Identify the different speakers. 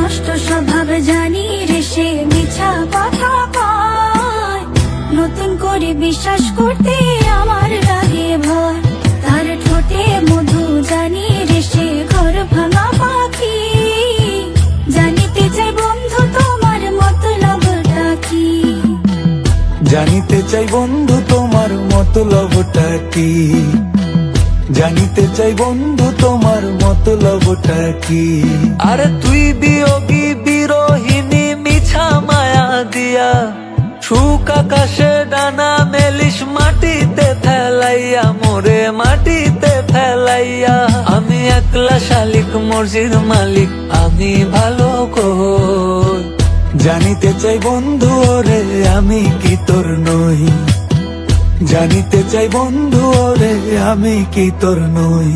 Speaker 1: নষ্ট স্বভাব জানি রে সে মিছা কথা কয়, নতুন করে বিশ্বাস করতে আমার লাগে ভয়। তার ঠোঁটে মধু জানি রে সে ঘর ভাঙা পাখি, জানিতে চাই বন্ধু তোমার মতলবটা কি।
Speaker 2: জানিতে চাই বন্ধু তোমার মতলবটা কি, জানিতে চাই বন্ধু তোমার মতলবটা কি।
Speaker 3: আরে তুই বিয়োগী বিরোহিনী মিছা মায়া দিয়া, সুখ আকাশে ডানা মেলিস মাটিতে ফেলাইয়া, মোরে মাটিতে ফেলাইয়া। আমি একলা শালিক মর্জির মালিক, আমি ভালো কই।
Speaker 2: জানিতে চাই বন্ধু ওরে আমি কি তোর নই, জানিতে চাই বন্ধু ওরে আমি কি তোর নই।